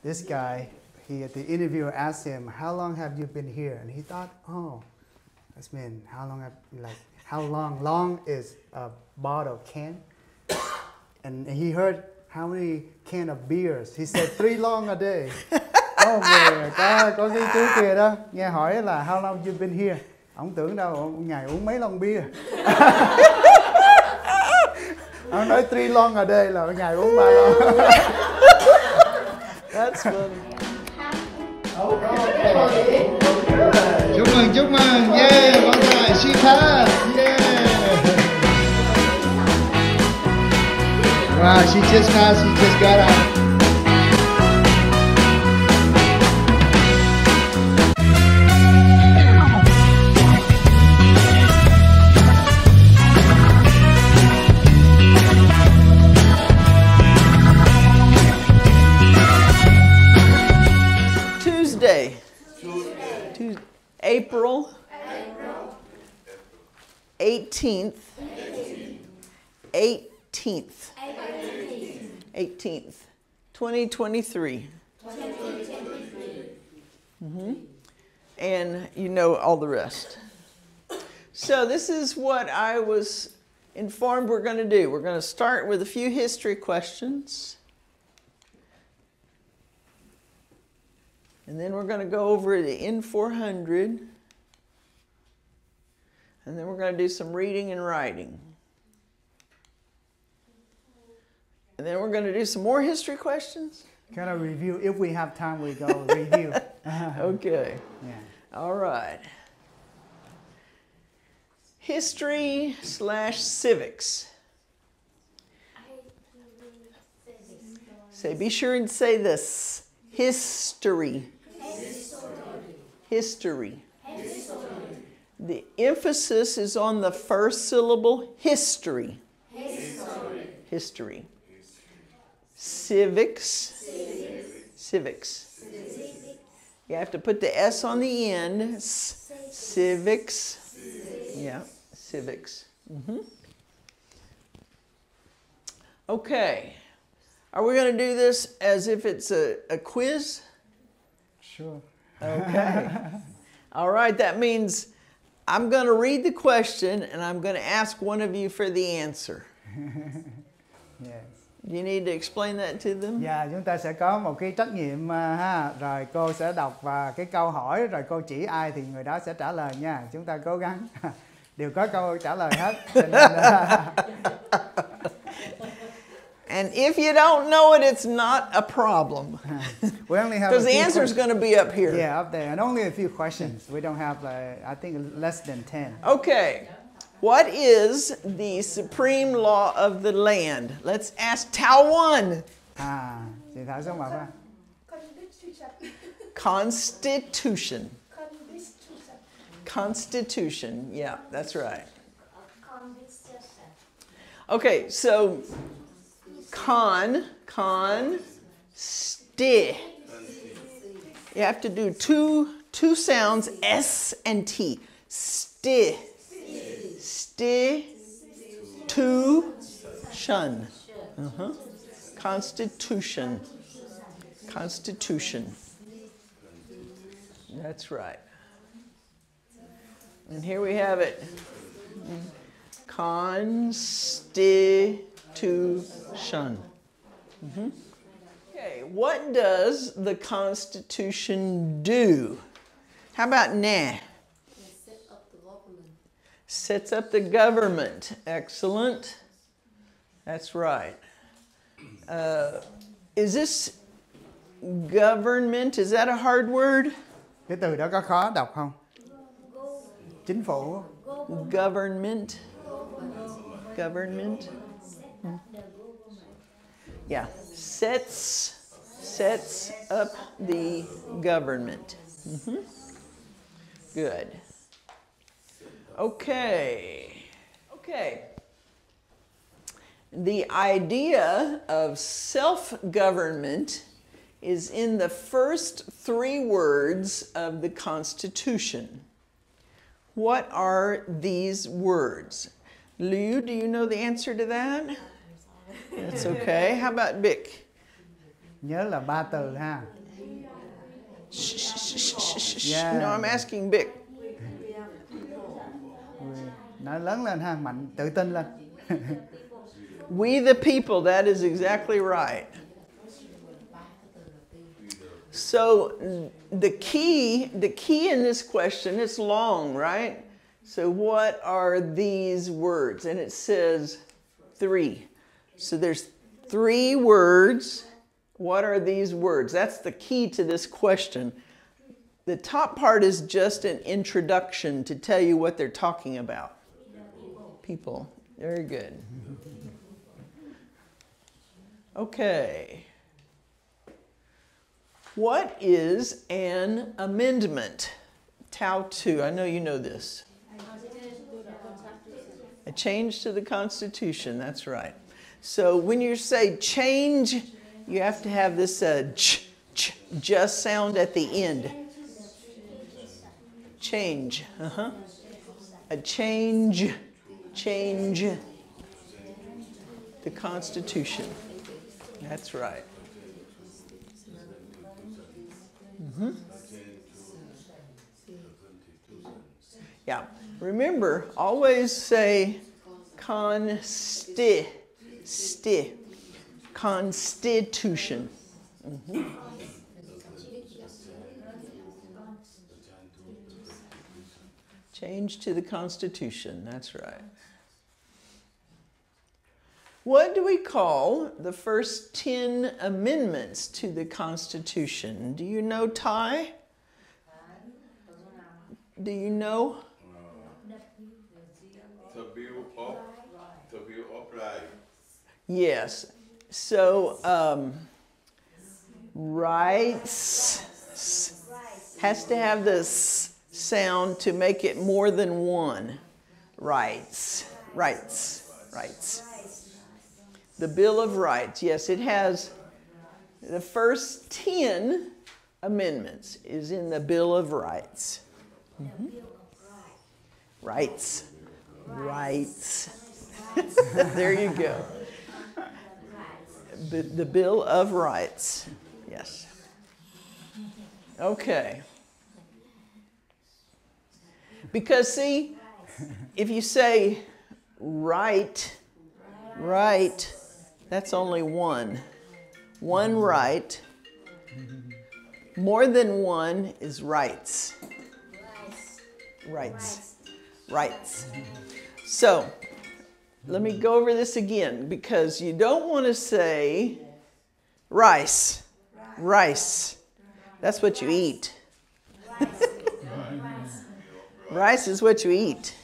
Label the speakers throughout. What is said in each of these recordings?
Speaker 1: this guy, the interviewer asked him, "How long have you been here?" And he thought, "Oh, that's mean how long? How long? Long is a bottle can." And he heard how many can of beers. He said 3 long a day. Có cái chú kia đó nghe hỏi là how long you been here. Ông tưởng đâu ông ngày uống mấy lon bia. Ông nói 3 long a day là ngày uống 3 lon.
Speaker 2: That's funny.
Speaker 3: Chúc mừng, yeah, vâng rồi, she passed, yeah. Wow, she just passed, she just got out.
Speaker 2: April 18th. 2023. And you know all the rest. So this is what I was informed we're going to do. We're going to start with a few history questions. And then we're going to go over the N-400. And then we're going to do some reading and writing. And then we're going to do some more history questions.
Speaker 1: Kind of review. If we have time, we go review.
Speaker 2: Okay.
Speaker 1: Yeah.
Speaker 2: All right. History/civics. Say, be sure and say this. History. History. The emphasis is on the first syllable, history. History. Civics. Civics. You have to put the S on the end. Civics. Yeah, civics. Okay. Are we going to do this as if it's a quiz?
Speaker 1: Sure.
Speaker 2: Okay. All right, that means I'm going to read the question and I'm going to ask one of you for the answer.
Speaker 1: Yes.
Speaker 2: You need to explain that to them?
Speaker 1: Dạ, chúng ta sẽ có một cái trách nhiệm ha, rồi cô sẽ đọc và cái câu hỏi rồi cô chỉ ai thì người đó sẽ trả lời nha. Chúng ta cố gắng đều có câu trả lời hết. Cho nên,
Speaker 2: and if you don't know it, it's not a problem.
Speaker 1: We only have
Speaker 2: because the answer is going to be up here.
Speaker 1: Yeah, up there, and only a few questions. We don't have, I think, less than 10.
Speaker 2: Okay. What is the supreme law of the land? Let's ask Tao 1.
Speaker 1: Chị Thảo số 1 ha.
Speaker 2: Constitution. Constitution. Yeah, that's right. Okay, so sti. You have to do two sounds, S and T. Sti. Sti-tu-shun. Constitution. Constitution. That's right. And here we have it. Constitution. Okay, what does the Constitution do? How about nah? Sets up the government. Excellent. That's right. Is this government? Is that a hard word?
Speaker 1: Cái từ đó có khó đọc không? Chính phủ.
Speaker 2: Government. Government. Yeah. Sets up the government. Good. Okay. The idea of self-government is in the first 3 words of the Constitution. What are these words? Liu, do you know the answer to that? That's okay. How about Vic?
Speaker 1: Nhớ là 3 từ ha. Yeah.
Speaker 2: No, I'm asking big.
Speaker 1: Nói lớn lên ha, mạnh, tự tin lên.
Speaker 2: We the people, that is exactly right. So the key in this question, it's long, right? So what are these words? And it says 3. So there's 3 words. What are these words? That's the key to this question. The top part is just an introduction to tell you what they're talking about. People. Very good. Okay. What is an amendment? Tau 2. I know you know this. A change to the Constitution. That's right. So when you say change, you have to have this just sound at the end. Change. A change the Constitution. That's right. Yeah. Remember, always say Constitution. Change to the Constitution. That's right. What do we call the first 10 amendments to the Constitution? Do you know, Ty? Do you know?
Speaker 4: The Bill of Rights.
Speaker 2: Yes. So, rights has to have this sound to make it more than one. Rights. The Bill of Rights. Yes, it has the first 10 amendments is in the Bill of Rights. Rights. There you go. The Bill of Rights. Yes. Okay. Because see, if you say right, that's only one. One right. More than one is rights. Rights. So, let me go over this again because you don't want to say rice. That's what you eat. Rice is what you eat.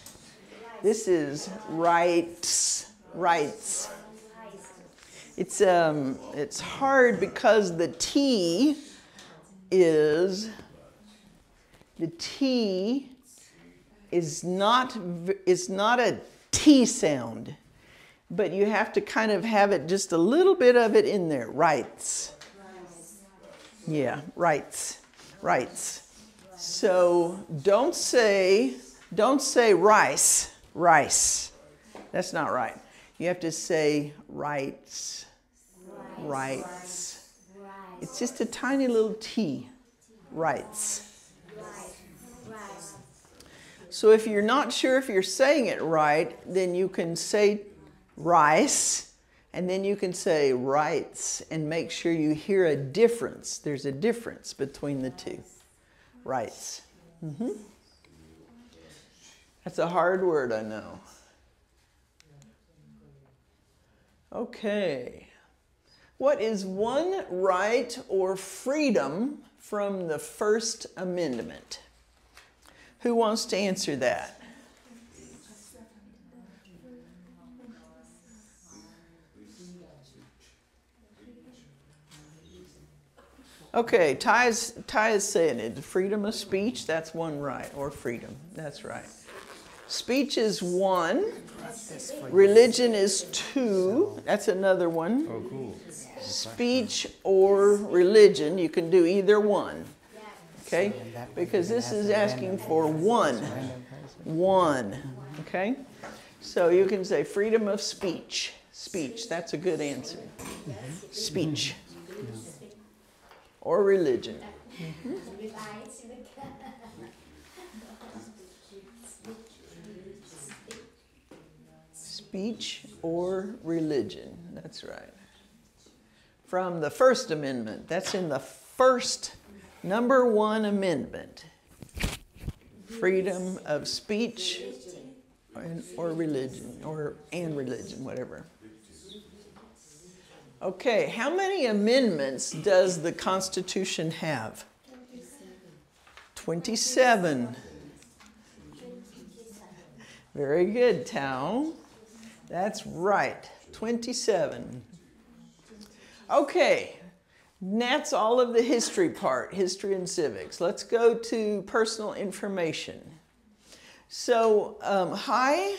Speaker 2: This is rights. It's hard because the T is not a T sound, but you have to kind of have it just a little bit of it in there. Rights. Yeah, rights. So don't say rice. That's not right. You have to say rights. It's just a tiny little T. Rights. So if you're not sure if you're saying it right, then you can say rice, and then you can say rights, and make sure you hear a difference. There's a difference between the two. Rights. That's a hard word, I know. Okay. What is one right or freedom from the First Amendment? Who wants to answer that? Okay, Ty is saying it. Freedom of speech, that's one right, or freedom. That's right. Speech is 1. Religion is 2. That's another one.
Speaker 4: Oh, cool.
Speaker 2: Speech or religion, you can do either one. Okay? Because this is asking for one. Okay? So you can say freedom of speech. Speech, that's a good answer. Speech. or religion. Speech or religion, that's right. From the First Amendment, that's in the first, number 1 amendment. Freedom of speech or religion, and religion, whatever. Okay, how many amendments does the Constitution have? 27. Very good, Tao. That's right, 27. Okay, that's all of the history part, history and civics. Let's go to personal information. So, hi,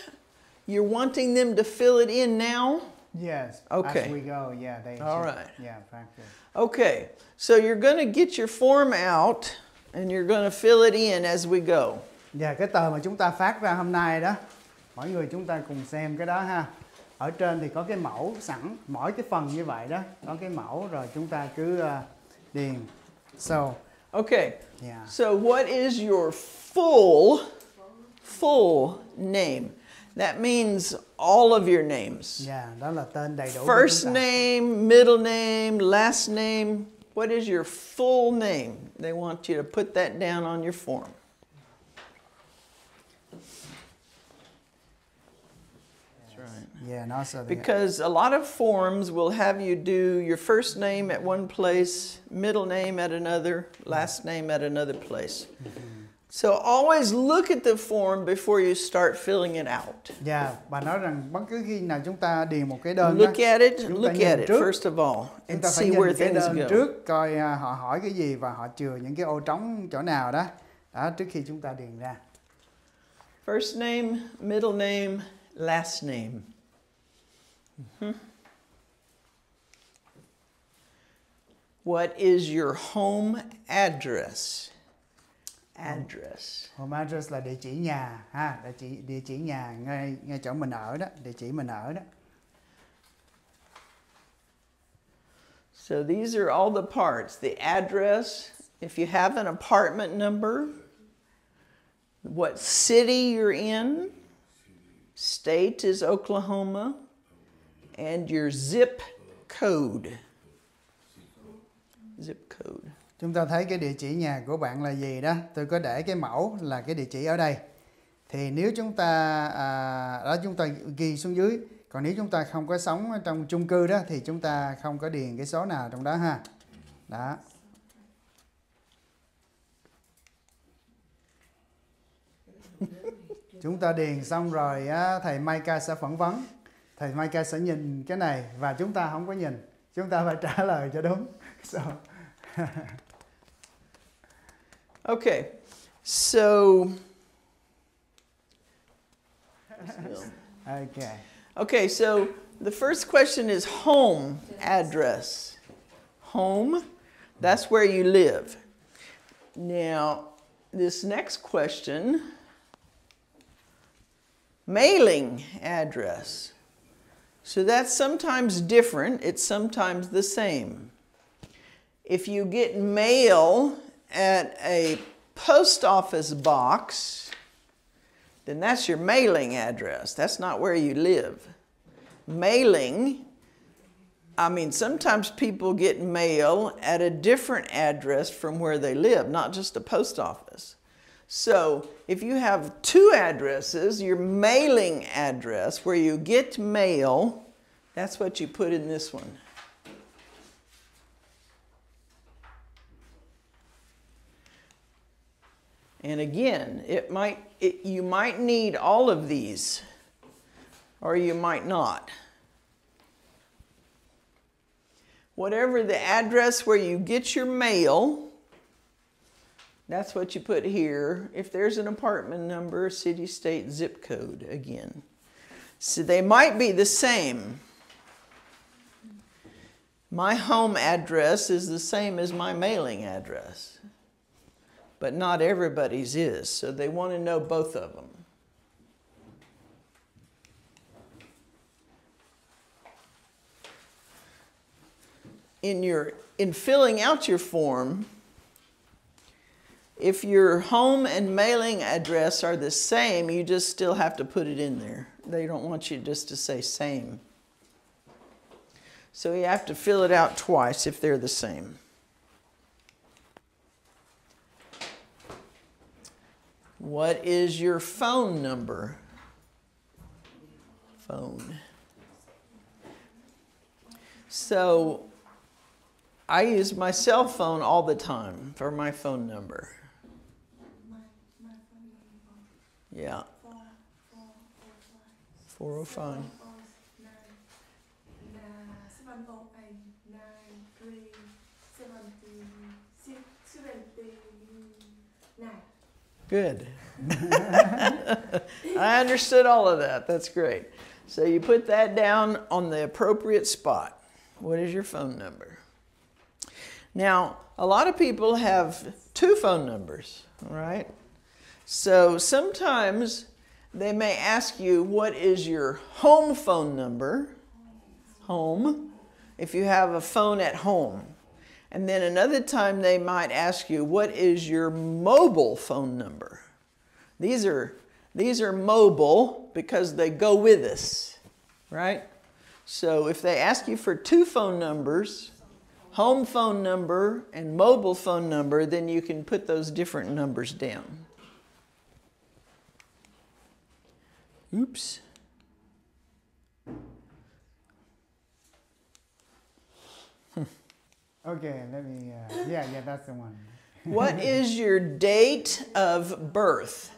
Speaker 2: you're wanting them to fill it in now?
Speaker 1: Yes.
Speaker 2: Okay.
Speaker 1: As we go, yeah.
Speaker 2: All right.
Speaker 1: Yeah, practice.
Speaker 2: Okay, so you're going to get your form out and you're going to fill it in as we go.
Speaker 1: Dạ, cái tờ mà chúng ta phát ra hôm nay đó, mọi người chúng ta cùng xem cái đó ha. Ở trên thì có cái mẫu sẵn, mỗi cái phần như vậy đó, có cái mẫu rồi chúng ta cứ điền. So,
Speaker 2: okay,
Speaker 1: yeah.
Speaker 2: So what is your full name? That means all of your names.
Speaker 1: Yeah, đó là tên đầy đủ.
Speaker 2: First name, middle name, last name. What is your full name? They want you to put that down on your form.
Speaker 1: Yeah, and also
Speaker 2: because a lot of forms will have you do your first name at one place, middle name at another, last name at another place. So always look at the form before you start filling it out.
Speaker 1: Yeah, bà nói rằng bất cứ khi nào chúng ta điền một cái đơn
Speaker 2: look
Speaker 1: đó,
Speaker 2: at it
Speaker 1: trước,
Speaker 2: first of all and
Speaker 1: ta phải
Speaker 2: see
Speaker 1: nhìn
Speaker 2: where
Speaker 1: cái
Speaker 2: things
Speaker 1: đơn
Speaker 2: go.
Speaker 1: trước, coi họ hỏi cái gì và họ chừa những cái ô trống chỗ nào đó. Đó, trước khi chúng ta điền ra.
Speaker 2: First name, middle name, last name. What is your home address? Address.
Speaker 1: Home address là địa chỉ nhà ha, địa chỉ nhà ngay chỗ mình ở đó, địa chỉ mình ở đó.
Speaker 2: So these are all the parts. The address, if you have an apartment number, what city you're in, state is Oklahoma, and your zip code. Zip code.
Speaker 1: Chúng ta thấy cái địa chỉ nhà của bạn là gì đó. Tôi có để cái mẫu là cái địa chỉ ở đây. Thì nếu chúng ta đó chúng ta ghi xuống dưới. Còn nếu chúng ta không có sống ở trong chung cư đó thì chúng ta không có điền cái số nào trong đó ha. Đó. Chúng ta điền xong rồi thầy Micah sẽ phỏng vấn. Thầy Micah sẽ nhìn cái này và chúng ta không có nhìn. Chúng ta phải trả lời cho đúng. So.
Speaker 2: Okay, so okay, so the first question is home address. Home, that's where you live. Now, this next question, mailing address. So that's sometimes different, it's sometimes the same. If you get mail at a post office box, then that's your mailing address. That's not where you live. Mailing, I mean, sometimes people get mail at a different address from where they live, not just a post office. So if you have two addresses, your mailing address, where you get mail, that's what you put in this one. And again, you might need all of these, or you might not. Whatever the address where you get your mail, that's what you put here. If there's an apartment number, city, state, zip code again. So they might be the same. My home address is the same as my mailing address. But not everybody's is, so they want to know both of them. in filling out your form, if your home and mailing address are the same, you just still have to put it in there. They don't want you just to say same. So you have to fill it out twice if they're the same. What is your phone number? Phone. So I use my cell phone all the time for my phone number. Yeah. 405. Good. I understood all of that. That's great. So you put that down on the appropriate spot. What is your phone number? Now, a lot of people have two phone numbers, all right? So sometimes they may ask you, what is your home phone number? Home, if you have a phone at home. And then another time they might ask you, what is your mobile phone number? These are mobile because they go with us, right? So if they ask you for two phone numbers, home phone number and mobile phone number, then you can put those different numbers down. Oops.
Speaker 1: Okay, let me, yeah, that's the one.
Speaker 2: What is your date of birth?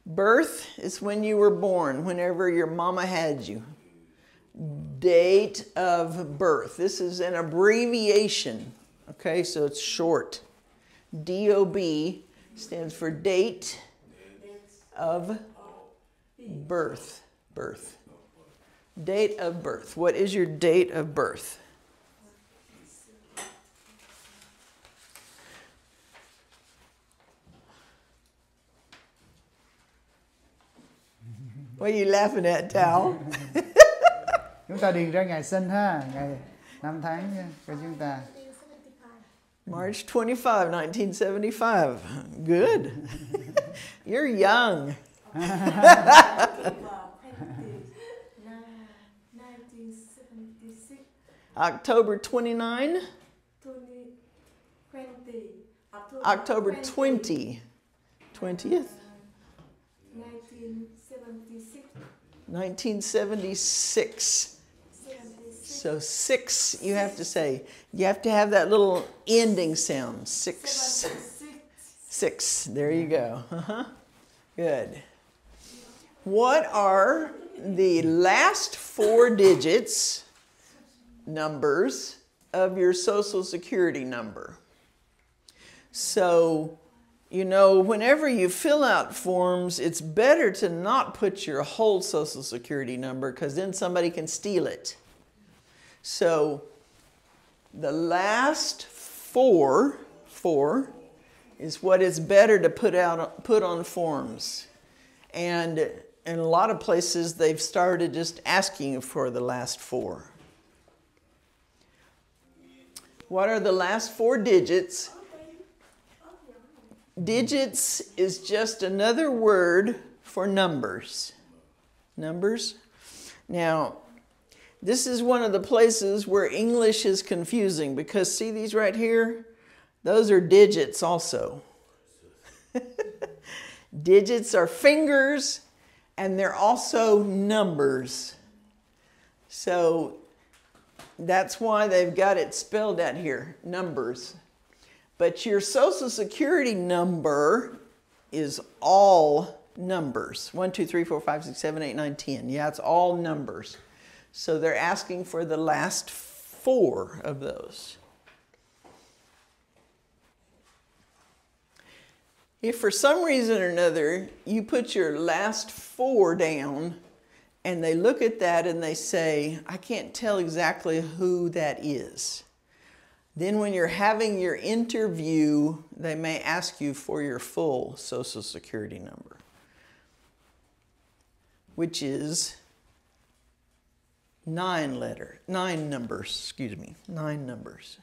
Speaker 2: Birth is when you were born, whenever your mama had you. Date of birth. This is an abbreviation, okay, so it's short. DOB stands for date of birth. Birth. Date of birth. What is your date of birth? What are you laughing at, Tao?
Speaker 1: Chúng ta điền ra ngày sinh ha, ngày năm tháng nha, của chúng ta.
Speaker 2: March 25, 1975. Good. You're young. October 29? October 20. 20th? 1976. So 6, you have to say, you have to have that little ending sound. 6. 6. There you go. Good. What are the last 4 digits, numbers, of your Social Security number? So, you know, whenever you fill out forms, it's better to not put your whole Social Security number because then somebody can steal it. So the last 4 is what is better to put on forms. And in a lot of places, they've started just asking for the last 4. What are the last 4 digits? Digits is just another word for numbers. Numbers. Now, this is one of the places where English is confusing because see these right here? Those are digits also. Digits are fingers and they're also numbers. So that's why they've got it spelled out here, numbers. But your Social Security number is all numbers. 1, 2, 3, 4, 5, 6, 7, 8, 9, 10. Yeah, it's all numbers. So they're asking for the last 4 of those. If for some reason or another you put your last 4 down and they look at that and they say, I can't tell exactly who that is. Then when you're having your interview, they may ask you for your full Social Security number, which is 9 numbers, excuse me, 9 numbers.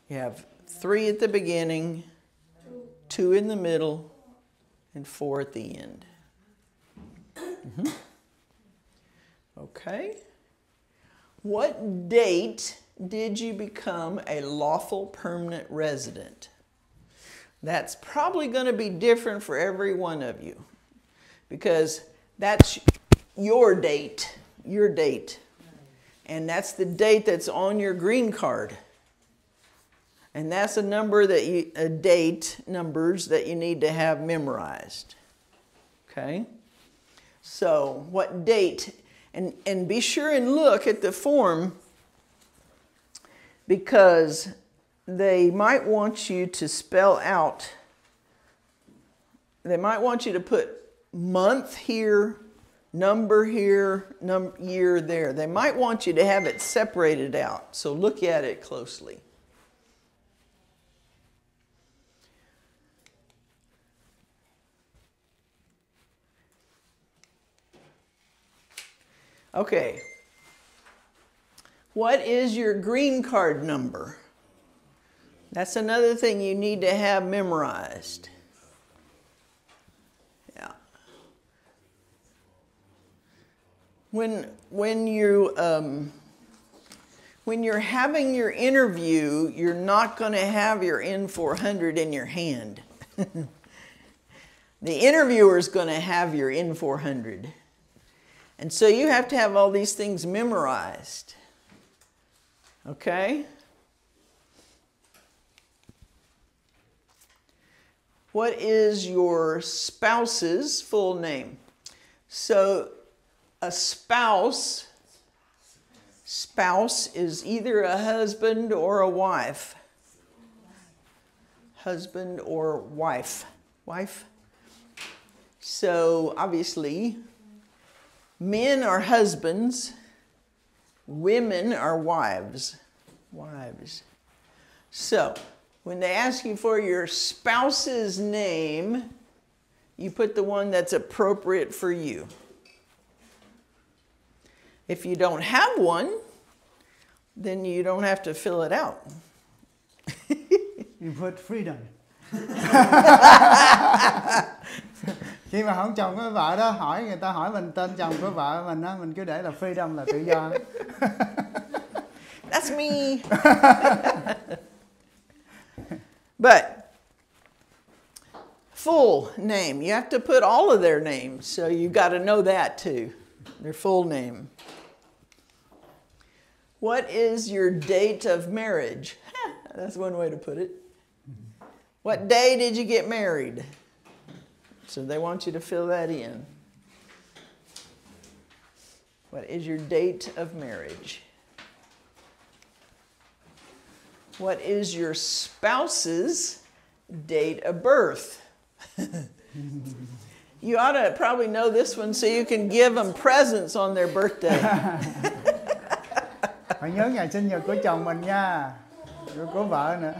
Speaker 2: You have 3 at the beginning, 2 in the middle, and 4 at the end. Okay. What date did you become a lawful permanent resident? That's probably going to be different for every one of you, because that's your date, and that's the date that's on your green card. And that's a number that numbers that you need to have memorized. Okay? So, what date? And be sure and look at the form, because they might want you to spell out, they might want you to put month here, number here, year there. They might want you to have it separated out. So look at it closely. Okay. What is your green card number? That's another thing you need to have memorized. Yeah. When you're having your interview, you're not going to have your N-400 in your hand. The interviewer is going to have your N-400. And so you have to have all these things memorized. Okay? What is your spouse's full name? So a spouse is either a husband or a wife. Husband or wife. Wife. So obviously, men are husbands, women are wives. Wives. So, when they ask you for your spouse's name, you put the one that's appropriate for you. If you don't have one, then you don't have to fill it out.
Speaker 1: You put freedom. Khi mà không chồng với vợ đó, người ta hỏi mình tên chồng của vợ mình đó, mình cứ để là freedom, là tự do.
Speaker 2: That's me. But full name, you have to put all of their names, so you got to know that too, their full name. What is your date of marriage? That's one way to put it. What day did you get married? So they want you to fill that in. What is your date of marriage? What is your spouse's date of birth? You ought to probably know this one so you can give them presents on their birthday.
Speaker 1: Phải nhớ ngày sinh nhật của chồng mình nha, của vợ nữa.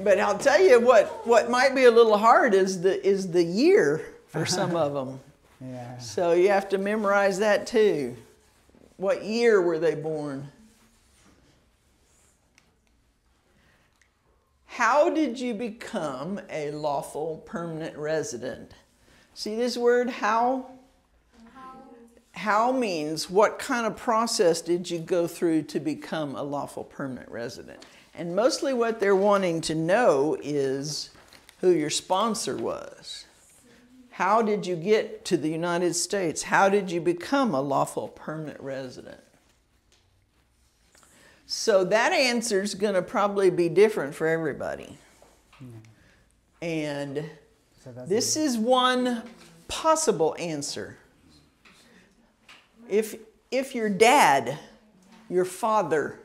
Speaker 2: But I'll tell you what might be a little hard is the year for some of them.
Speaker 1: Yeah.
Speaker 2: So you have to memorize that too. What year were they born? How did you become a lawful permanent resident? See this word, how? How means what kind of process did you go through to become a lawful permanent resident? And mostly what they're wanting to know is who your sponsor was. How did you get to the United States? How did you become a lawful permanent resident? So that answer is going to probably be different for everybody. And this is one possible answer. If your dad, your father,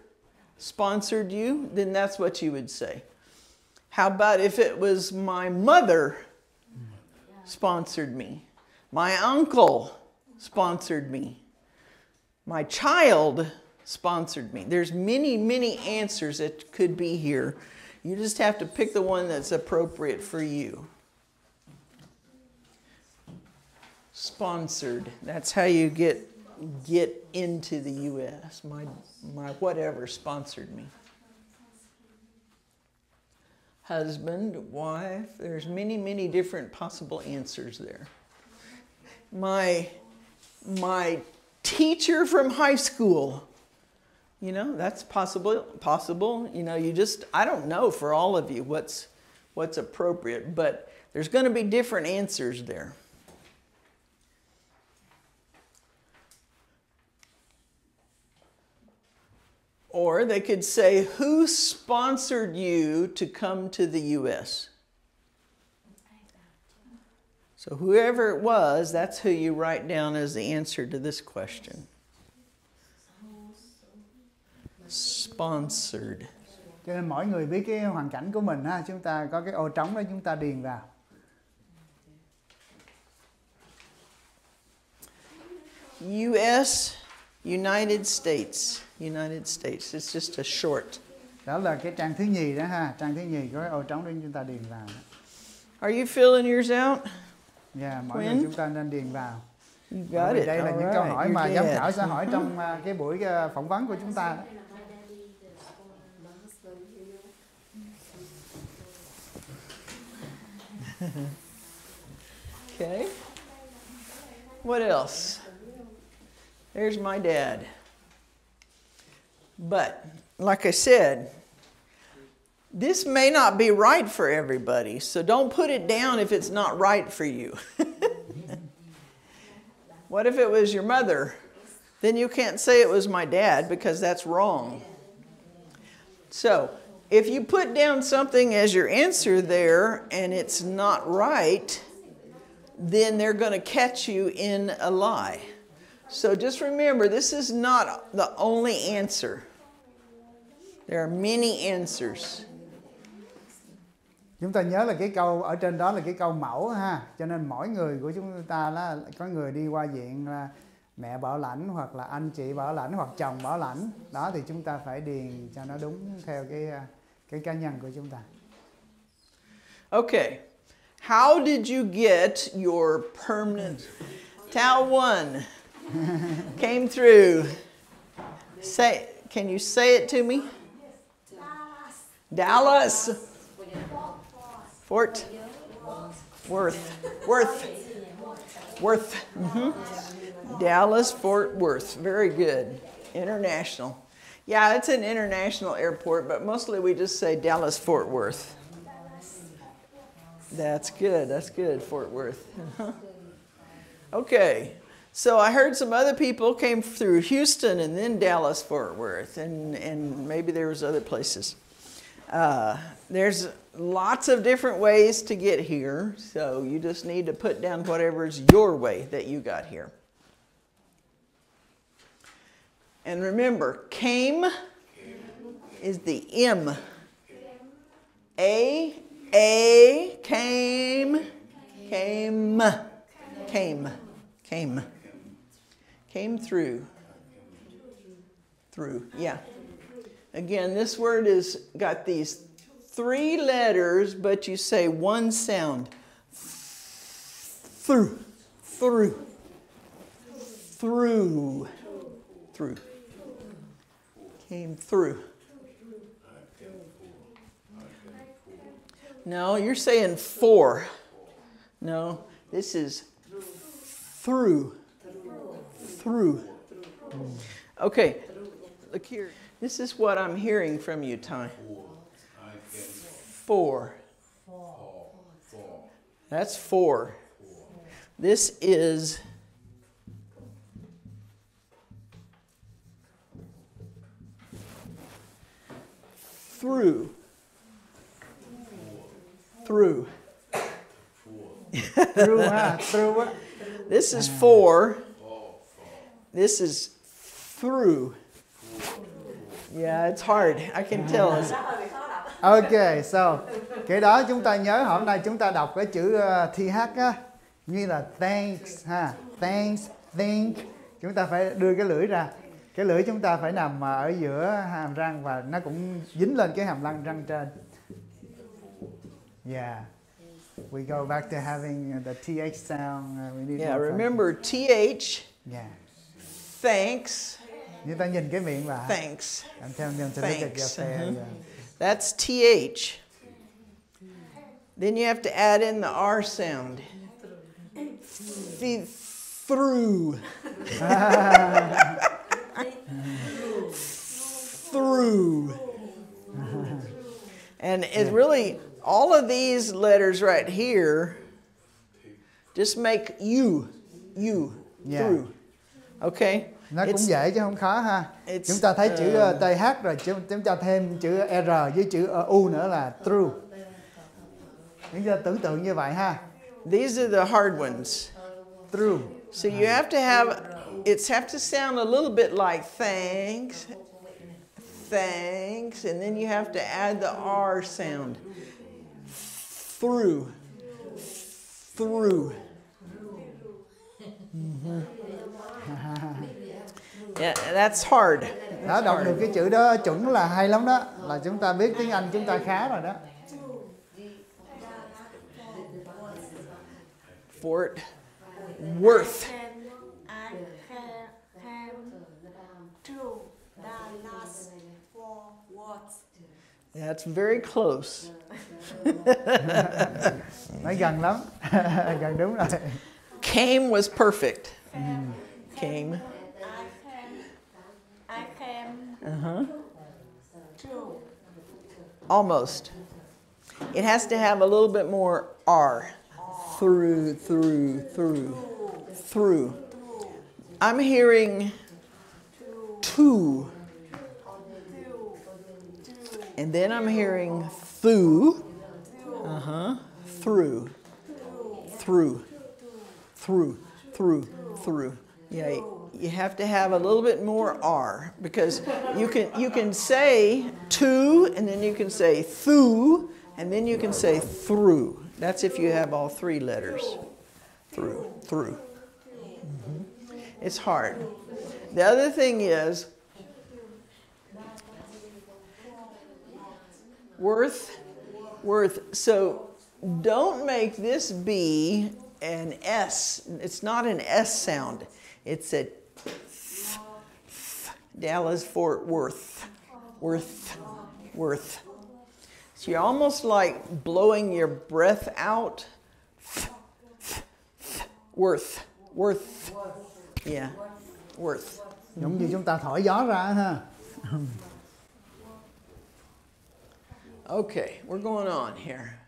Speaker 2: sponsored you, then that's what you would say. How about if it was my mother sponsored me, my uncle sponsored me, my child sponsored me? There's many, many answers that could be here. You just have to pick the one that's appropriate for you. Sponsored. That's how you get into the U.S. My whatever sponsored me. Husband, wife, there's many, many different possible answers there. My teacher from high school, you know, that's possible. You know, I don't know for all of you what's appropriate, but there's going to be different answers there. Or they could say, who sponsored you to come to the U.S.? So whoever it was, that's who you write down as the answer to this question. Sponsored.
Speaker 1: Cho nên mỗi người biết cái hoàn cảnh của mình ha, chúng ta có cái ô trống đó chúng ta điền vào.
Speaker 2: U.S. United States. United States. It's just a short.
Speaker 1: Đó là cái trang thứ nhì đó ha, trang thứ nhì có cái ô trống đó chúng ta điền vào.
Speaker 2: Are you filling yours out?
Speaker 1: Yeah, mỗi người chúng ta nên điền vào.
Speaker 2: You got it.
Speaker 1: Đây là những câu hỏi mà giám khảo sẽ hỏi trong cái buổi phỏng vấn của chúng ta.
Speaker 2: Okay. What else? There's my dad. But, like I said, this may not be right for everybody, so don't put it down if it's not right for you. What if it was your mother? Then you can't say it was my dad because that's wrong. So, if you put down something as your answer there and it's not right, then they're going to catch you in a lie. So just remember, this is not the only answer. There are many answers.
Speaker 1: Chúng ta nhớ là cái câu ở trên đó là cái câu mẫu ha. Cho nên mỗi người của chúng ta là có người đi qua diện là mẹ bảo lãnh hoặc là anh chị bảo lãnh hoặc chồng bảo lãnh. Đó thì chúng ta phải điền cho nó đúng theo cái cá nhân của chúng ta.
Speaker 2: Okay. How did you get your permanent? Towel 1 came through. Can you say it to me? Dallas. Fort Worth. Mm-hmm. Dallas, Fort Worth. Very good. International. Yeah, it's an international airport, but mostly we just say Dallas, Fort Worth. That's good. That's good, Fort Worth. Okay. So I heard some other people came through Houston and then Dallas, Fort Worth, and maybe there was other places. There's lots of different ways to get here, so you just need to put down whatever's your way that you got here. And remember, came is the M. Came through, yeah. Again, this word is got these 3 letters, but you say one sound. Through. Came through. No, you're saying 4. No, this is through. Okay, look here. This is what I'm hearing from you, Ty. 4. That's 4. This is through. Through.
Speaker 1: Through.
Speaker 2: This is 4. This is through. Yeah, it's hard. I can tell.
Speaker 1: Ok, so cái đó chúng ta nhớ hôm nay chúng ta đọc cái chữ thi h á, như là thanks ha, thanks, think. Chúng ta phải đưa cái lưỡi ra. Cái lưỡi chúng ta phải nằm ở giữa hàm răng và nó cũng dính lên cái hàm răng trên. Yeah. we go back to having the TH sound. We need
Speaker 2: Yeah,
Speaker 1: more
Speaker 2: remember TH,
Speaker 1: Yeah.
Speaker 2: thanks,
Speaker 1: Chúng ta nhìn cái miệng là
Speaker 2: thanks.
Speaker 1: làm theo nhân từ tích
Speaker 2: Thanks.
Speaker 1: yeah.
Speaker 2: That's TH. Then you have to add in the R sound. Through. Through. And it's really, all of these letters right here, just make you,
Speaker 1: Yeah.
Speaker 2: through. Okay?
Speaker 1: Nó cũng dễ chứ không khó ha. Chúng ta thấy chữ TH rồi, chúng ta thêm chữ R với chữ U nữa là through. Chúng ta tưởng tượng như vậy ha.
Speaker 2: These are the hard ones.
Speaker 1: Through.
Speaker 2: So you have to have, it's have to sound a little bit like thanks, thanks, and then you have to add the R sound. Through. Through. Yeah, that's hard.
Speaker 1: Đó, đọc được cái chữ đó chuẩn là hay lắm đó. Là chúng ta biết tiếng Anh chúng ta khá rồi đó.
Speaker 2: Fort Worth. That's very close.
Speaker 1: Nói gần lắm. Gần đúng rồi.
Speaker 2: Came was perfect. Came. Almost. It has to have a little bit more R. Through, through, through, through. I'm hearing to. And then I'm hearing through. Through. Through. Through. Through. Through. Yeah, you have to have a little bit more R because you can say to and then you can say through and then you can say through. That's if you have all three letters. Through, through. It's hard. The other thing is worth. So don't make this be an S. It's not an S sound. It's a Dallas Fort Worth. Worth. So you're almost like blowing your breath out. Worth. Yeah, worth.
Speaker 1: Giống như chúng ta thổi gió ra ha.
Speaker 2: Okay, we're going on here.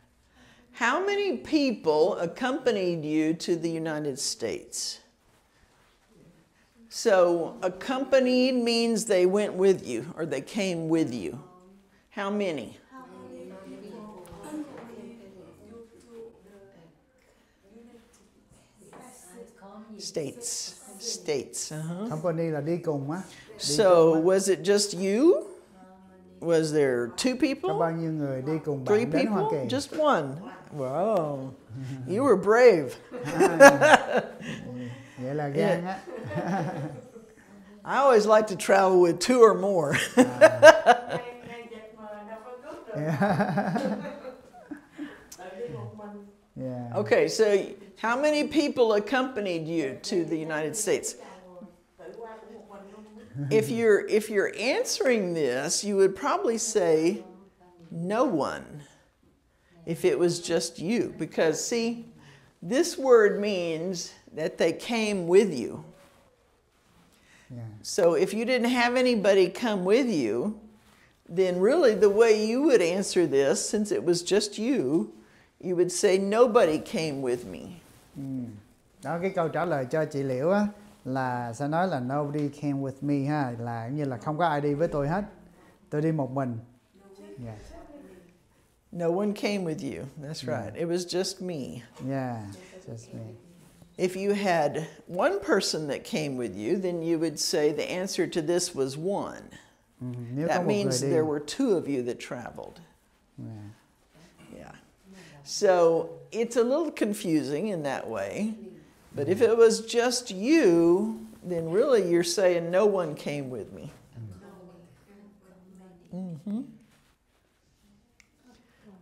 Speaker 2: How many people accompanied you to the United States? So, accompanied means they went with you or they came with you. How many? States.
Speaker 1: Company là đi cùng á.
Speaker 2: So, was it just you? Was there two people?
Speaker 1: Có bao nhiêu người đi cùng
Speaker 2: Three
Speaker 1: bạn đến Hoa
Speaker 2: people?
Speaker 1: Kỳ?
Speaker 2: Just one. Wow. You were brave.
Speaker 1: Vậy là gan á.
Speaker 2: I always like to travel with two or more.
Speaker 1: Yeah.
Speaker 2: Okay, so how many people accompanied you to the United States? If you're answering this, you would probably say no one if it was just you. Because see, this word means that they came with you.
Speaker 1: Yeah.
Speaker 2: So if you didn't have anybody come with you, then really the way you would answer this, since it was just you would say nobody came with me.
Speaker 1: Đó, cái câu trả lời cho chị Liễu á là sẽ nói là nobody came with me ha, là như là không có ai đi với tôi hết. Tôi đi một mình. Yeah.
Speaker 2: No one came with you. That's right. It was just me.
Speaker 1: Yeah, just me.
Speaker 2: If you had one person that came with you, then you would say the answer to this was one.
Speaker 1: Nếu có
Speaker 2: That
Speaker 1: một người
Speaker 2: means
Speaker 1: đi.
Speaker 2: there were two of you that traveled.
Speaker 1: Yeah.
Speaker 2: Yeah. So it's a little confusing in that way. But if it was just you, then really you're saying no one came with me.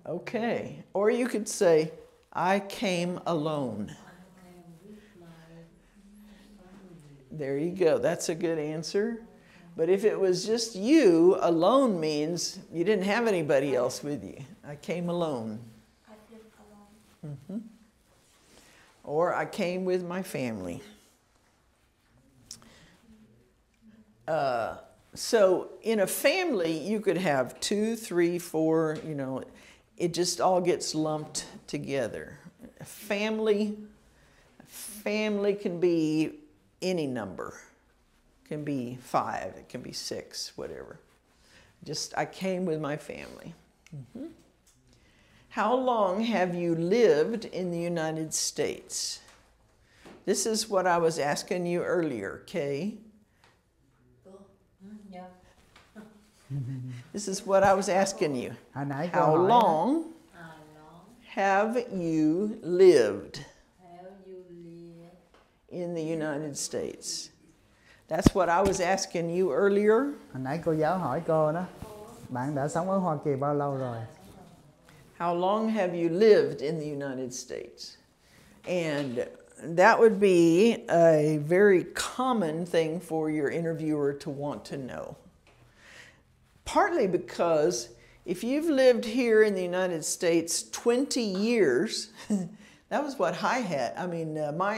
Speaker 2: Okay. Or you could say, I came alone. There you go. That's a good answer. But if it was just you, alone means you didn't have anybody else with you. I came alone.
Speaker 5: I came alone.
Speaker 2: Mm-hmm. Or I came with my family. So in a family, you could have 2, 3, 4, you know, it just all gets lumped together. A family can be any number. It can be 5, it can be 6, whatever. Just, I came with my family. Mm-hmm. How long have you lived in the United States? This is what I was asking you earlier, Kay. This is what I was asking you. How long have you lived in the United States? That's what I was asking you earlier.
Speaker 1: Hồi nãy cô giáo hỏi cô đó, bạn đã sống ở Hoa Kỳ bao lâu rồi?
Speaker 2: How long have you lived in the United States? And that would be a very common thing for your interviewer to want to know. Partly because if you've lived here in the United States 20 years, that was what Mai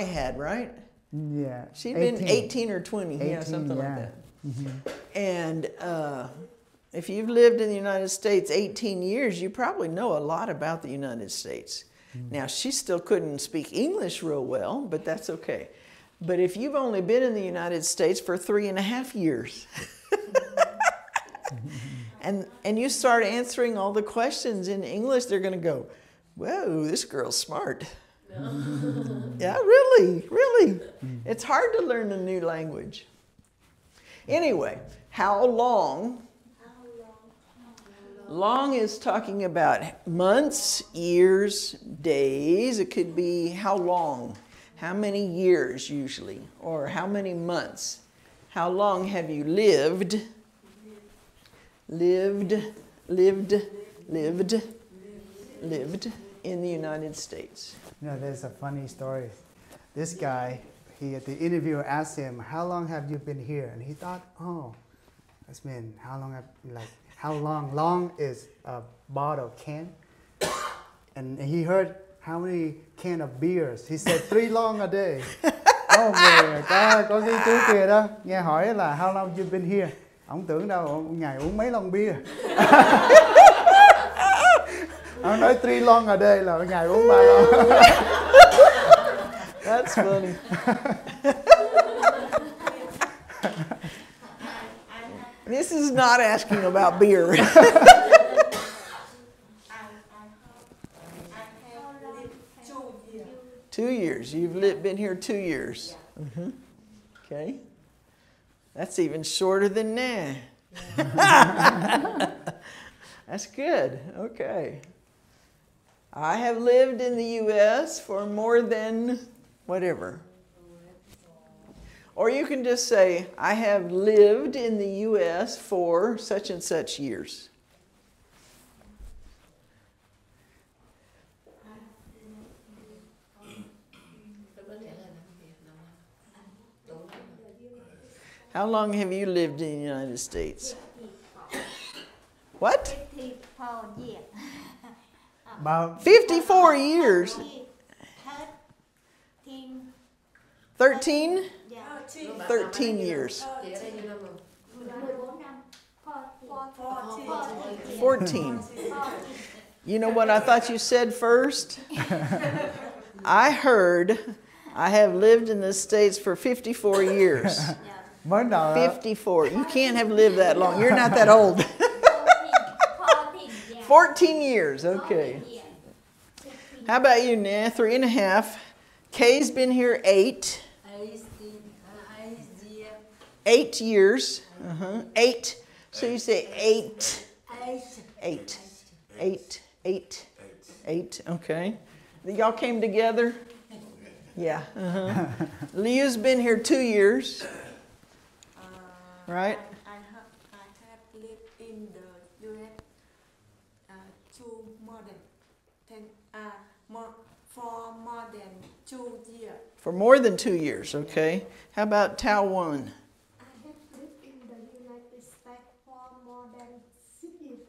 Speaker 2: had, right?
Speaker 1: Yeah.
Speaker 2: She'd been 18 or 20,
Speaker 1: 18,
Speaker 2: yeah, something like that.
Speaker 1: Mm-hmm.
Speaker 2: And if you've lived in the United States 18 years, you probably know a lot about the United States. Mm-hmm. Now, she still couldn't speak English real well, but that's okay. But if you've only been in the United States for 3.5 years, and you start answering all the questions in English, they're going to go, whoa, this girl's smart. Yeah, really. It's hard to learn a new language. Anyway, how long? Long is talking about months, years, days. It could be how long, how many years usually, or how many months. How long have you lived? Lived in the United States.
Speaker 1: You know, there's a funny story. This guy, the interviewer asked him, how long have you been here? And he thought, oh, that's mean, how long? Long is a bottle, can. And he heard how many can of beers. He said 3 long a day. Oh, có cái chú kia đó, nghe hỏi là how long you been here? Ông tưởng đâu, ngày uống mấy lon bia. Ông nói 3 long a day là ngày uống 3 lon.
Speaker 2: That's funny. This is not asking about beer. 2 years. You've been here 2 years. Mm-hmm. Okay. That's even shorter than that. That's good. Okay. I have lived in the U.S. for more than whatever. Or you can just say, I have lived in the U.S. for such and such years. How long have you lived in the United States? What? 54 years. 13? 13 years. 14. You know what I thought you said first? I heard I have lived in the States for 54 years. 54. You can't have lived that long. You're not that old. 14 years. Okay. How about you, Nah? 3.5. Kay's been here 8. 8 years. 8. So you say 8. 8. 8. 8. 8. Okay. Y'all came together? Yeah. Leah's been here 2 years. Right?
Speaker 5: I have lived in the U.S. for more than 2 years.
Speaker 2: For more than 2 years, okay. How about Tao 1?
Speaker 6: I have lived in the United States for more than 6 years.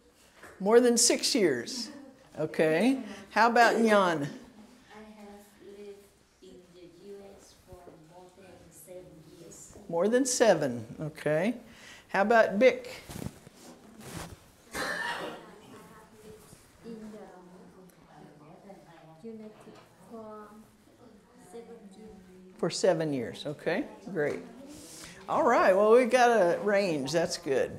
Speaker 2: More than 6 years. Okay. How about Nyan?
Speaker 7: I have lived in the U.S. for more than 7 years.
Speaker 2: More than 7, okay. How about Bic?
Speaker 6: In the United for 7 years.
Speaker 2: For 7 years, okay. Great. All right, well, we've got a range. That's good.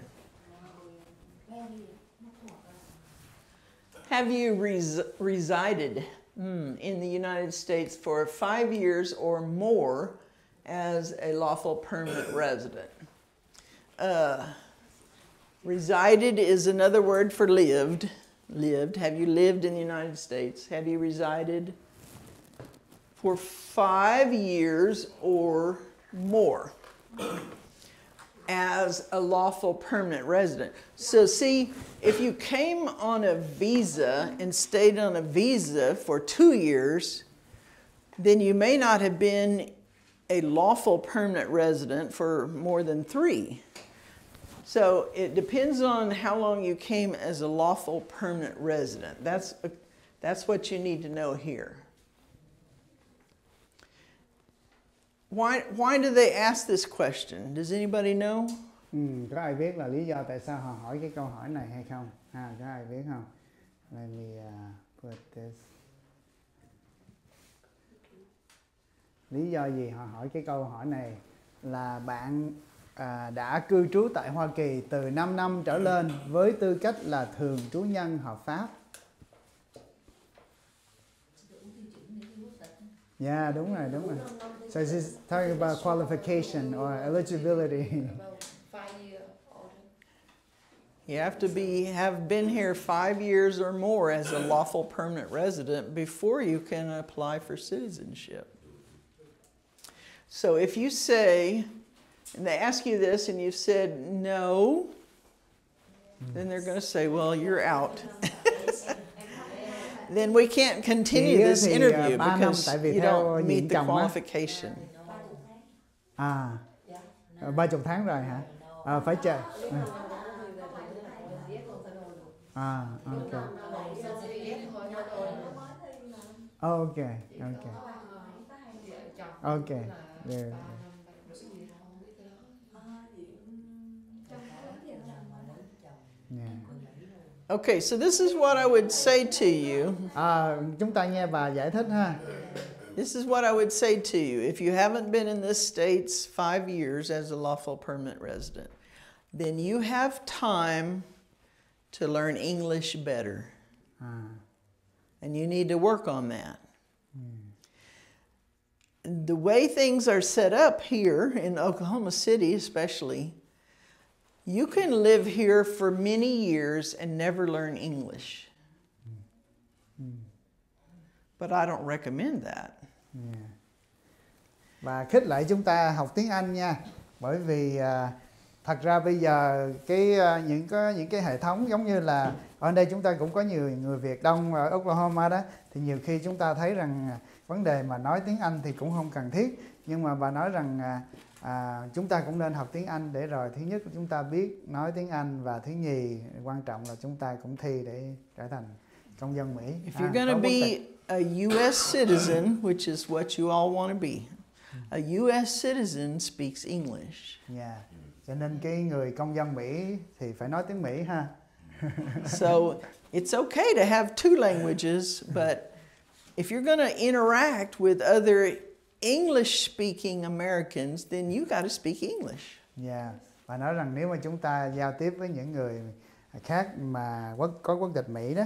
Speaker 2: Have you resided in the United States for 5 years or more as a lawful permanent resident? Resided is another word for lived. Lived. Have you lived in the United States? Have you resided for 5 years or more as a lawful permanent resident? So see, if you came on a visa and stayed on a visa for 2 years, then you may not have been a lawful permanent resident for more than 3. So it depends on how long you came as a lawful permanent resident. That's what you need to know here. Why do they ask this question? Does anybody know?
Speaker 1: Có ai biết là lý do tại sao họ hỏi cái câu hỏi này hay không? Có ai biết không? Let me put this. Lý do gì họ hỏi cái câu hỏi này là bạn đã cư trú tại Hoa Kỳ từ 5 năm trở lên với tư cách là thường trú nhân hợp pháp. Yeah, đúng rồi. So this is talking about qualification or eligibility.
Speaker 2: You have to have been here 5 years or more as a lawful permanent resident before you can apply for citizenship. So if you say, and they ask you this and you've said no, then they're going to say, well, you're out. Then we can't continue this interview because you don't meet the qualification.
Speaker 1: 30 tháng rồi hả? Phải chờ. Okay. Okay. There. Yeah.
Speaker 2: Okay, so this is what I would say to you.
Speaker 1: Chúng ta nghe bà giải thích ha.
Speaker 2: This is what I would say to you. If you haven't been in this states 5 years as a lawful permanent resident, then you have time to learn English better. And you need to work on that. The way things are set up here in Oklahoma City especially, you can live here for many years and never learn English. But I don't recommend that.
Speaker 1: Yeah. Và khích lệ chúng ta học tiếng Anh nha. Bởi vì thật ra bây giờ những cái hệ thống giống như là ở đây chúng ta cũng có nhiều người Việt đông ở Oklahoma đó, thì nhiều khi chúng ta thấy rằng vấn đề mà nói tiếng Anh thì cũng không cần thiết, nhưng mà bà nói rằng chúng ta cũng nên học tiếng Anh để rồi thứ nhất chúng ta biết nói tiếng Anh, và thứ nhì quan trọng là chúng ta cũng thi để trở thành công dân Mỹ.
Speaker 2: If you're going to be a U.S. citizen, which is what you all want to be, a U.S. citizen speaks English.
Speaker 1: Yeah. Cho nên cái người công dân Mỹ thì phải nói tiếng Mỹ ha.
Speaker 2: So it's okay to have 2 languages, but if you're going to interact with other English-speaking Americans, then you got to speak English.
Speaker 1: Yeah. Và nói rằng nếu mà chúng ta giao tiếp với những người khác mà có quốc tịch Mỹ đó,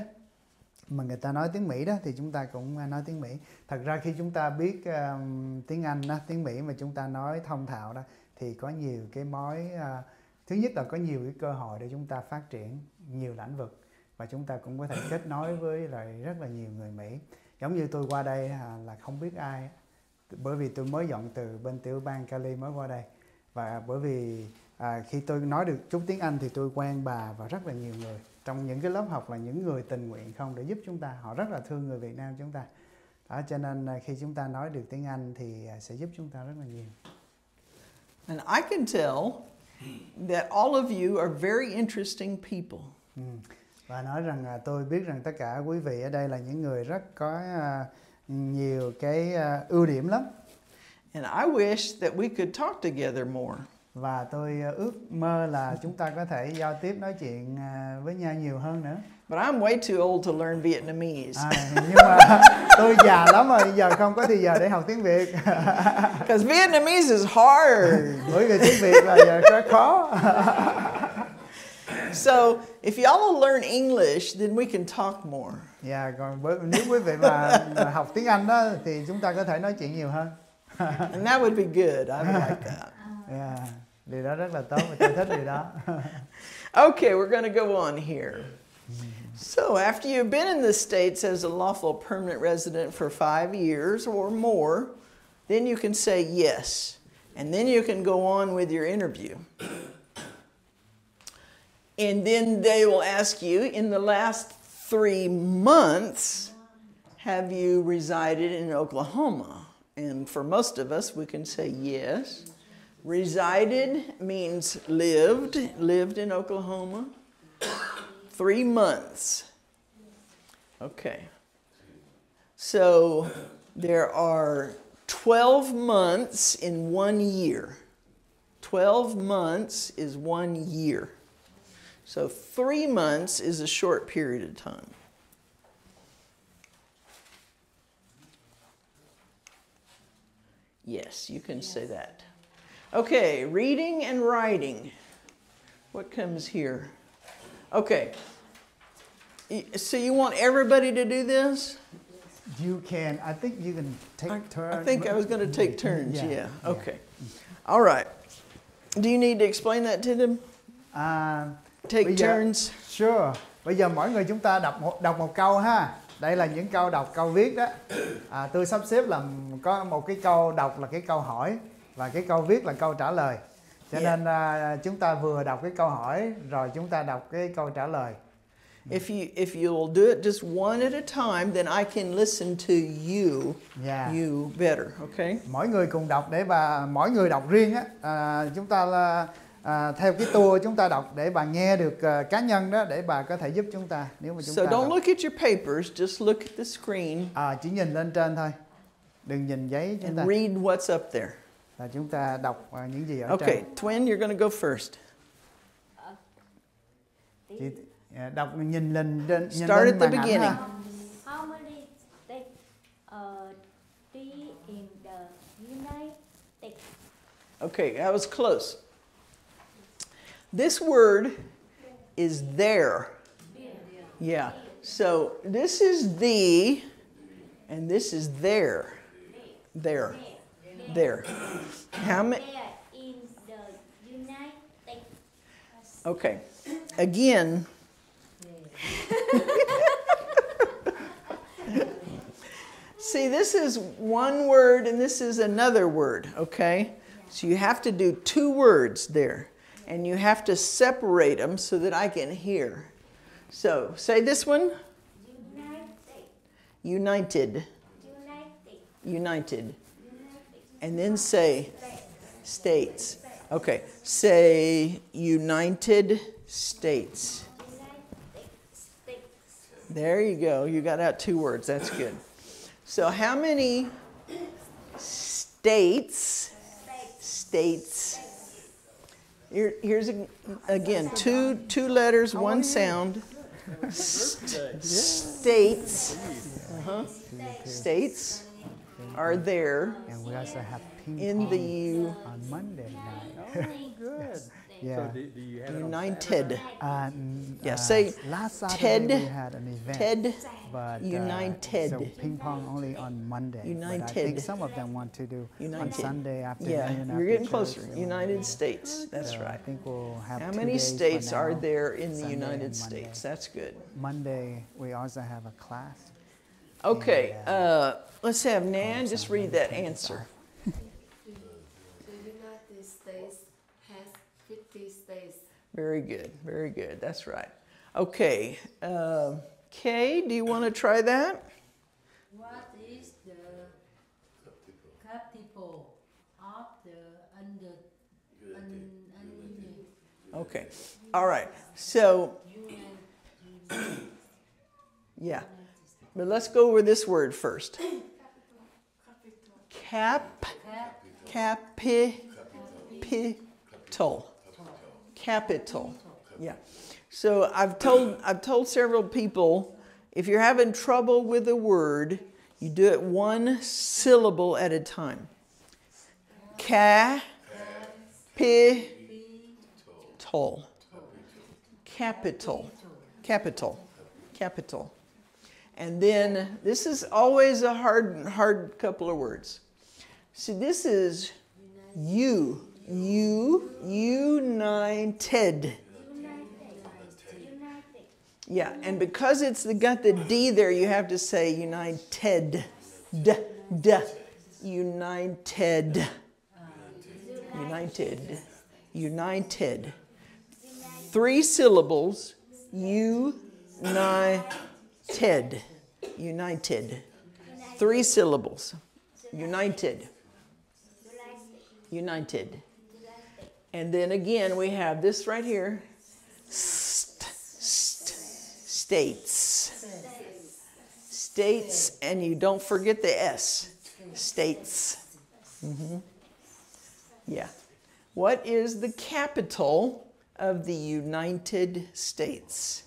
Speaker 1: mà người ta nói tiếng Mỹ đó, thì chúng ta cũng nói tiếng Mỹ. Thật ra khi chúng ta biết tiếng Anh đó, tiếng Mỹ mà chúng ta nói thông thạo đó, thì có nhiều cái thứ nhất là có nhiều cái cơ hội để chúng ta phát triển nhiều lĩnh vực, và chúng ta cũng có thể kết nối với lại rất là nhiều người Mỹ. Giống như tôi qua đây là không biết ai, bởi vì tôi mới dọn từ bên tiểu bang Cali mới qua đây, và bởi vì khi tôi nói được chút tiếng Anh thì tôi quen bà và rất là nhiều người trong những cái lớp học là những người tình nguyện không để giúp chúng ta, họ rất là thương người Việt Nam chúng ta. Cho nên khi chúng ta nói được tiếng Anh thì sẽ giúp chúng ta rất là nhiều.
Speaker 2: And I can tell that all of you are very interesting people.
Speaker 1: Và nói rằng tôi biết rằng tất cả quý vị ở đây là những người rất có nhiều cái ưu điểm lắm.
Speaker 2: And I wish that we could talk together more.
Speaker 1: Và tôi ước mơ là chúng ta có thể giao tiếp nói chuyện với nhau nhiều hơn nữa.
Speaker 2: But I'm way too old to learn Vietnamese.
Speaker 1: Nhưng mà tôi già lắm rồi, giờ không có thì giờ để học tiếng Việt.
Speaker 2: Because Vietnamese is hard.
Speaker 1: Bởi vì tiếng Việt là giờ rất khó.
Speaker 2: So if y'all will learn English, then we can talk more.
Speaker 1: Còn nếu quý vị mà học tiếng Anh đó thì chúng ta có thể nói chuyện nhiều hơn.
Speaker 2: And that would be good. I would like that.
Speaker 1: Điều đó rất là tốt và tôi thích điều đó.
Speaker 2: Okay, we're going to go on here. So after you've been in the States as a lawful permanent resident for 5 years or more, then you can say yes. And then you can go on with your interview. And then they will ask you, in the last 3 months, have you resided in Oklahoma? And for most of us, we can say yes. Resided means lived in Oklahoma. 3 months. Okay. So there are 12 months in 1 year. 12 months is 1 year. So 3 months is a short period of time. Yes, you can say that. Okay, reading and writing. What comes here? Okay. So you want everybody to do this?
Speaker 1: You can. I think you can take turns.
Speaker 2: I think I was going to take turns. Yeah. Okay.
Speaker 1: Yeah.
Speaker 2: All right. Do you need to explain that to them? Take turns.
Speaker 1: Sure. Bây giờ mỗi người chúng ta đọc một câu ha. Đây là những câu đọc, câu viết đó. Tôi sắp xếp là có một cái câu đọc là cái câu hỏi và cái câu viết là câu trả lời. Cho nên chúng ta vừa đọc cái câu hỏi rồi chúng ta đọc cái câu trả lời.
Speaker 2: If you'll do it just one at a time, then I can listen to you better. Okay?
Speaker 1: Mỗi người cùng đọc để mỗi người đọc riêng á. Chúng ta theo cái tour chúng ta đọc để bà nghe được cá nhân đó để bà có thể giúp chúng ta nếu mà chúng
Speaker 2: So
Speaker 1: ta
Speaker 2: don't look at your papers, just look at the screen.
Speaker 1: Chỉ nhìn lên trên thôi. Đừng nhìn giấy chúng ta.
Speaker 2: And read what's up there.
Speaker 1: Là chúng ta đọc những gì ở
Speaker 2: Okay,
Speaker 1: trên.
Speaker 2: Twin, you're going to go first.
Speaker 1: Đọc nhìn lên trên
Speaker 2: Start at the beginning.
Speaker 7: How many states be in the United States?
Speaker 2: Okay, that was close. This word is there. Yeah. So this is the, and this is there. There. There. How many?
Speaker 7: In the United States.
Speaker 2: Okay. Again. See, this is one word and this is another word, okay? So you have to do 2 words there. And you have to separate them so that I can hear. So, say this one. United. United. And then say States. Okay. Say United States. There you go. You got out 2 words. That's good. So how many states? Here's again 2 letters, 1 sound. States. States are there
Speaker 1: And we also have ping
Speaker 2: in
Speaker 1: pong
Speaker 2: the
Speaker 1: on Monday night.
Speaker 3: Good.
Speaker 1: Yeah.
Speaker 3: So do you have it on
Speaker 2: United.
Speaker 1: Yeah,
Speaker 2: say
Speaker 1: last Saturday
Speaker 2: Ted.
Speaker 1: we had an event.
Speaker 2: Ted.
Speaker 1: But,
Speaker 2: United.
Speaker 1: So ping pong only on Monday. But I
Speaker 2: United.
Speaker 1: think some of them want to do on
Speaker 2: United.
Speaker 1: Sunday afternoon.
Speaker 2: Yeah,
Speaker 1: after
Speaker 2: you're getting
Speaker 1: church,
Speaker 2: closer.
Speaker 1: they want to
Speaker 2: United
Speaker 1: do.
Speaker 2: States. That's
Speaker 1: So I
Speaker 2: right.
Speaker 1: think we'll have
Speaker 2: How
Speaker 1: 2
Speaker 2: many
Speaker 1: days for
Speaker 2: states
Speaker 1: now,
Speaker 2: are there in the
Speaker 1: Sunday
Speaker 2: United
Speaker 1: and Monday.
Speaker 2: States? That's good.
Speaker 1: Monday we also have a class.
Speaker 2: Okay, let's have Nan just read that answer.
Speaker 8: The United States has 50 states.
Speaker 2: Very good, very good. That's right. Okay, Kay, do you want to try that?
Speaker 7: What is
Speaker 2: Okay. All right. So, yeah. But let's go over this word first. Capital. Capital. Yeah. So I've told several people, if you're having trouble with a word, you do it one syllable at a time. Capital. Capital. Capital. Capital. And then this is always a hard couple of words. See, this is united. Yeah, and because it's got the D there, you have to say united. United. United. United. 3 syllables. United. United. 3 syllables. United. United. And then again, we have this right here. States. States, and you don't forget the S. States. Mm-hmm. Yeah. What is the capital of the United States?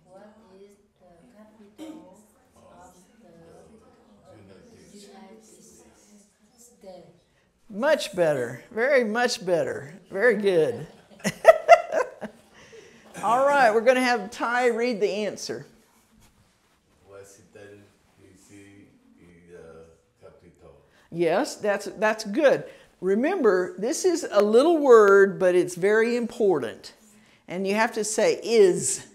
Speaker 7: What is the capital of the United States?
Speaker 2: Much better. Very much better. Very good. All right, we're going to have Ty read the answer.
Speaker 4: Washington, D.C. is the capital.
Speaker 2: Yes, that's good. Remember, this is a little word, but it's very important. And you have to say is.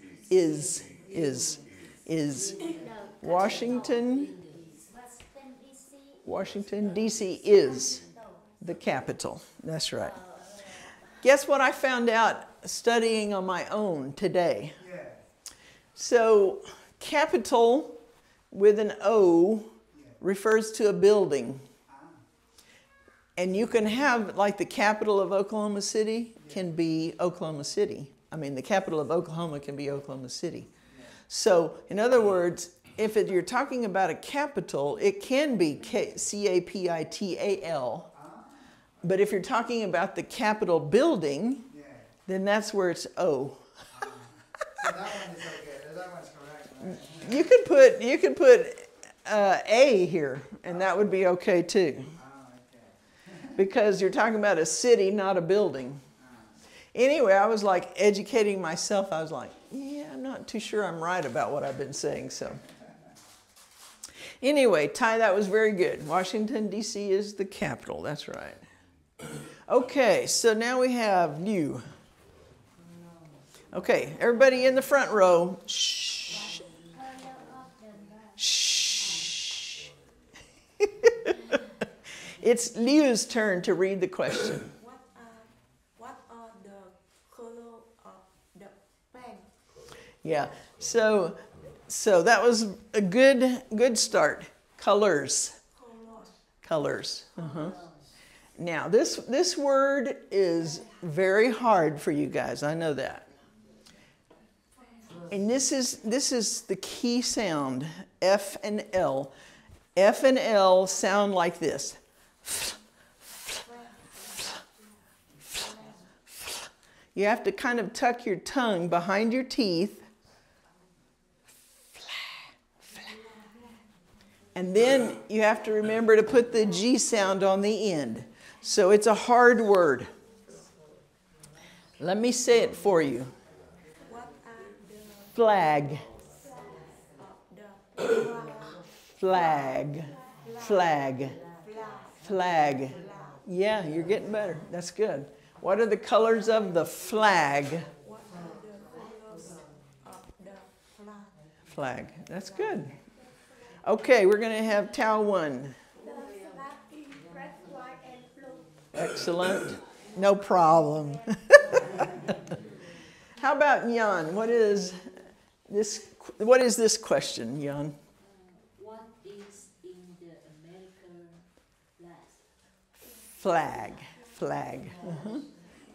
Speaker 2: Washington, D.C. is the capital. That's right. Guess what I found out studying on my own today?
Speaker 1: Yeah.
Speaker 2: So, capital with an O refers to a building. And you can have, like the capital of Oklahoma City can be Oklahoma City. I mean, the capital of Oklahoma can be Oklahoma City. So, in other words, if you're talking about a capital, it can be capital. But if you're talking about the Capitol building, then that's where it's O.
Speaker 1: So that one is okay. That one's correct, right?
Speaker 2: You could put A here, and that would be okay too. Because you're talking about a city, not a building. Anyway, I was like educating myself. I was like, yeah, I'm not too sure I'm right about what I've been saying. So anyway, Ty, that was very good. Washington, D.C. is the capital. That's right. Okay, so now we have you. Okay, everybody in the front row. Shh. Shh. It's Liu's turn to read the question.
Speaker 5: What are the color of the pen?
Speaker 2: Yeah, so that was a good start. Colors. Colors. Uh-huh. Now, this word is very hard for you guys. I know that. And this is the key sound, F and L. F and L sound like this. You have to kind of tuck your tongue behind your teeth. And then you have to remember to put the G sound on the end. So it's a hard word. Let me say it for you. Flag. Flag. Flag. Flag. Yeah, you're getting better. That's good. What are the colors of the flag? Flag. That's good. Okay, we're going to have Tao 1. Excellent. No problem. How about Jan? What is this question, Jan?
Speaker 7: What is in the American flag?
Speaker 2: Flag. Flag. Uh-huh.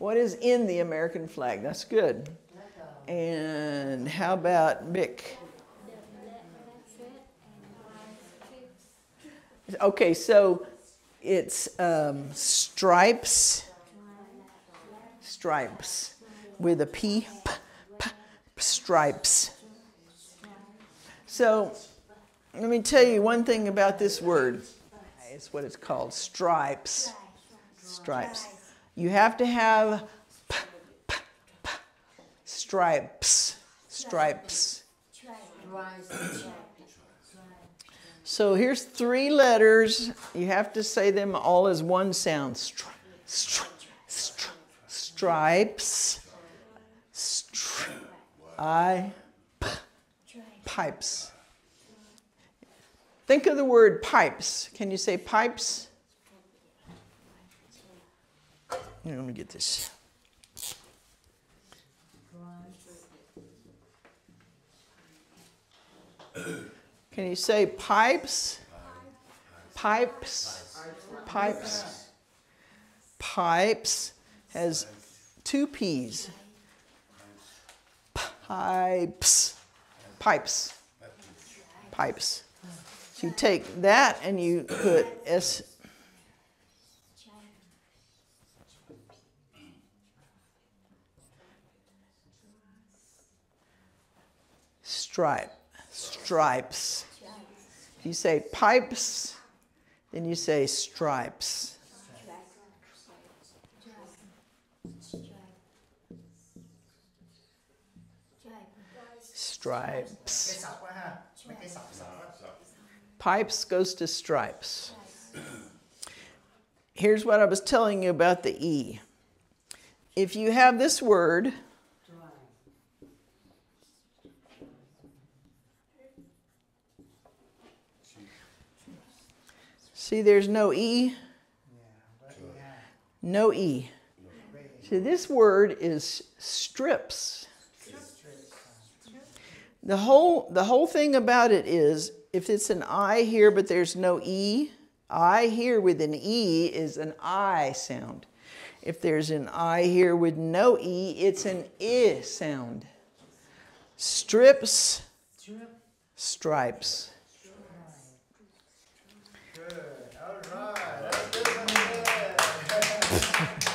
Speaker 2: What is in the American flag? That's good. And how about Vic? Okay, so it's stripes. Stripes. With a P. Stripes. So, let me tell you one thing about this word. It's what it's called, stripes. Stripes. You have to have stripes. Stripes. So here's 3 letters. You have to say them all as one sound. Stripes. Pipes. Think of the word pipes. Can you say pipes? Here, let me get this. Can you say pipes? Pipes. Pipes. Pipes has 2 P's. Pipes. Pipes. Pipes. So you take that and you put S. Stripe. Stripes. You say pipes, then you say stripes. Stripes. Pipes goes to stripes. Here's what I was telling you about the E. If you have this word, see there's no E? No E. See, this word is strips. The whole thing about it is, if it's an I here but there's no E, I here with an E is an I sound. If there's an I here with no E, it's an I sound. Strips, stripes.
Speaker 1: Good. All right. That's good.